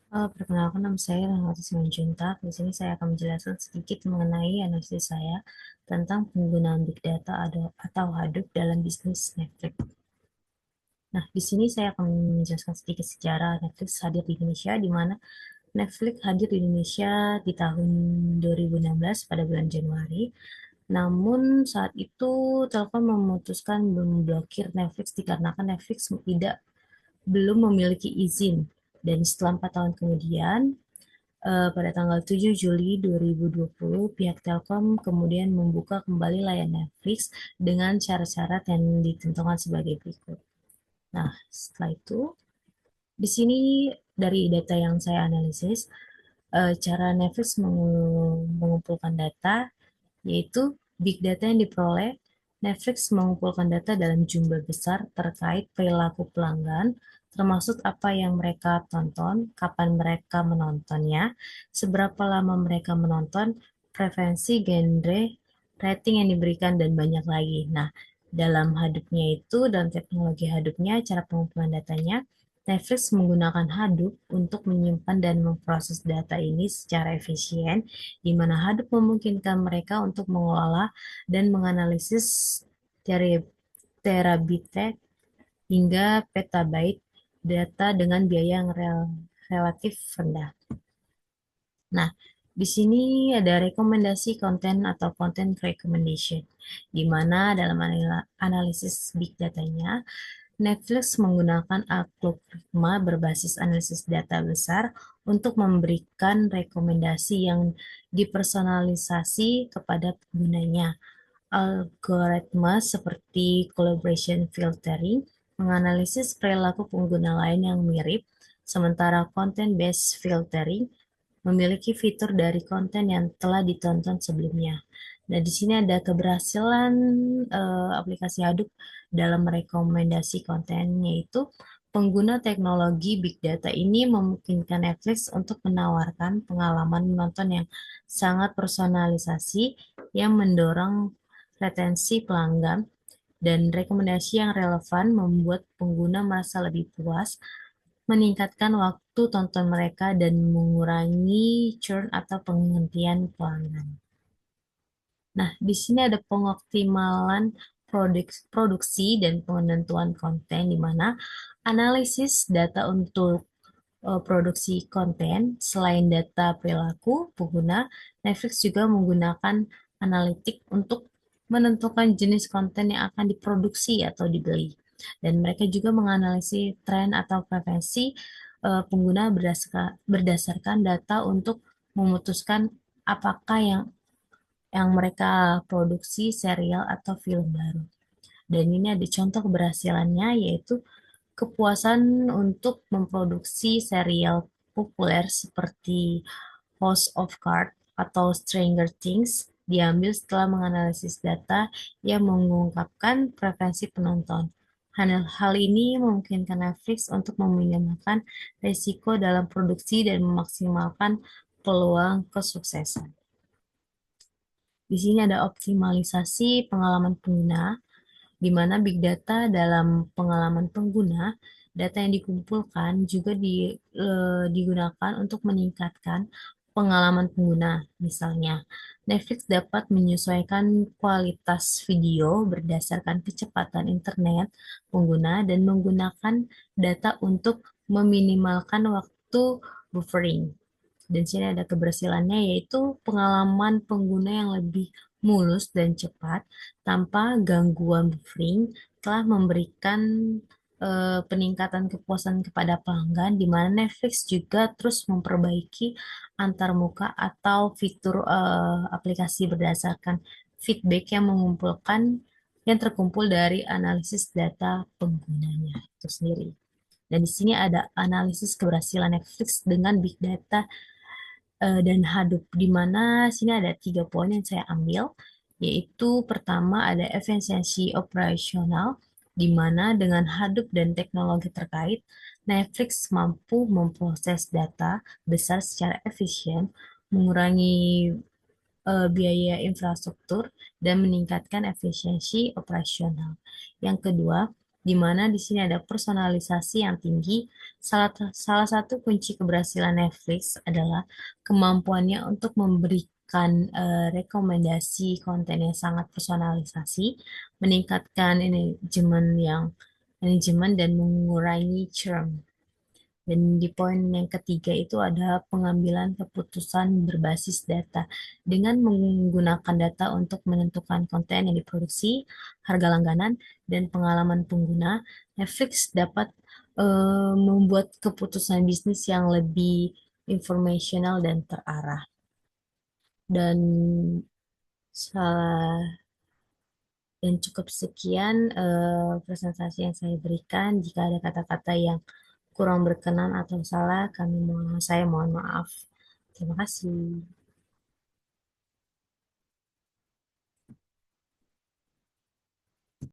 Perkenalkan nama saya Rahmati Simanjuntak. Di sini saya akan menjelaskan sedikit mengenai analisis saya tentang penggunaan Big Data atau Hadoop dalam bisnis Netflix. Nah, di sini saya akan menjelaskan sedikit sejarah Netflix hadir di Indonesia, di mana Netflix hadir di Indonesia di tahun 2016 pada bulan Januari. Namun saat itu Telkom memutuskan memblokir Netflix dikarenakan Netflix belum memiliki izin. Dan setelah 4 tahun kemudian, pada tanggal 7 Juli 2020, pihak Telkom kemudian membuka kembali layanan Netflix dengan syarat-syarat yang ditentukan sebagai berikut. Nah, setelah itu, di sini dari data yang saya analisis, cara Netflix mengumpulkan data, yaitu big data yang diperoleh. Netflix mengumpulkan data dalam jumlah besar terkait perilaku pelanggan, termasuk apa yang mereka tonton, kapan mereka menontonnya, seberapa lama mereka menonton, preferensi, genre, rating yang diberikan, dan banyak lagi. Nah, dalam teknologi Hadoop-nya, cara pengumpulan datanya, Netflix menggunakan Hadoop untuk menyimpan dan memproses data ini secara efisien, di mana Hadoop memungkinkan mereka untuk mengelola dan menganalisis terabit hingga petabyte data dengan biaya yang relatif rendah. Nah, di sini ada rekomendasi konten atau content recommendation, di mana dalam analisis big datanya, Netflix menggunakan algoritma berbasis analisis data besar untuk memberikan rekomendasi yang dipersonalisasi kepada penggunanya. Algoritma seperti collaboration filtering menganalisis perilaku pengguna lain yang mirip, sementara content-based filtering memiliki fitur dari konten yang telah ditonton sebelumnya. Nah, di sini ada keberhasilan aplikasi Hadoop dalam merekomendasi konten, yaitu pengguna teknologi Big Data ini memungkinkan Netflix untuk menawarkan pengalaman menonton yang sangat personalisasi yang mendorong retensi pelanggan dan rekomendasi yang relevan membuat pengguna merasa lebih puas, meningkatkan waktu tonton mereka, dan mengurangi churn atau penghentian pelanggan. Nah, di sini ada pengoptimalan produksi dan penentuan konten, di mana analisis data untuk produksi konten. Selain data perilaku pengguna, Netflix juga menggunakan analitik untuk menentukan jenis konten yang akan diproduksi atau dibeli. Dan mereka juga menganalisis tren atau preferensi pengguna berdasarkan data untuk memutuskan apakah yang mereka produksi serial atau film baru. Dan ini ada contoh keberhasilannya, yaitu kepuasan untuk memproduksi serial populer seperti House of Cards atau Stranger Things diambil setelah menganalisis data yang mengungkapkan preferensi penonton. Hal ini memungkinkan Netflix untuk meminimalkan risiko dalam produksi dan memaksimalkan peluang kesuksesan. Di sini ada optimalisasi pengalaman pengguna, di mana big data dalam pengalaman pengguna, data yang dikumpulkan juga digunakan untuk meningkatkan pengalaman pengguna. Misalnya, Netflix dapat menyesuaikan kualitas video berdasarkan kecepatan internet pengguna dan menggunakan data untuk meminimalkan waktu buffering. Dan sini ada keberhasilannya, yaitu pengalaman pengguna yang lebih mulus dan cepat tanpa gangguan buffering telah memberikan peningkatan kepuasan kepada pelanggan, di mana Netflix juga terus memperbaiki antarmuka atau fitur aplikasi berdasarkan feedback yang terkumpul dari analisis data penggunanya itu sendiri. Dan di sini ada analisis keberhasilan Netflix dengan big data dan Hadoop, di mana sini ada 3 poin yang saya ambil, yaitu pertama ada efisiensi operasional, di mana dengan Hadoop dan teknologi terkait, Netflix mampu memproses data besar secara efisien, mengurangi biaya infrastruktur, dan meningkatkan efisiensi operasional. Yang kedua, di mana di sini ada personalisasi yang tinggi. Salah satu kunci keberhasilan Netflix adalah kemampuannya untuk memberikan rekomendasi konten yang sangat personalisasi, meningkatkan manajemen dan mengurangi churn. Dan di poin yang ketiga itu ada pengambilan keputusan berbasis data. Dengan menggunakan data untuk menentukan konten yang diproduksi, harga langganan, dan pengalaman pengguna, Netflix dapat membuat keputusan bisnis yang lebih informasional dan terarah. Dan salah dan cukup sekian presentasi yang saya berikan. Jika ada kata-kata yang kurang berkenan atau salah, saya mohon maaf. Terima kasih.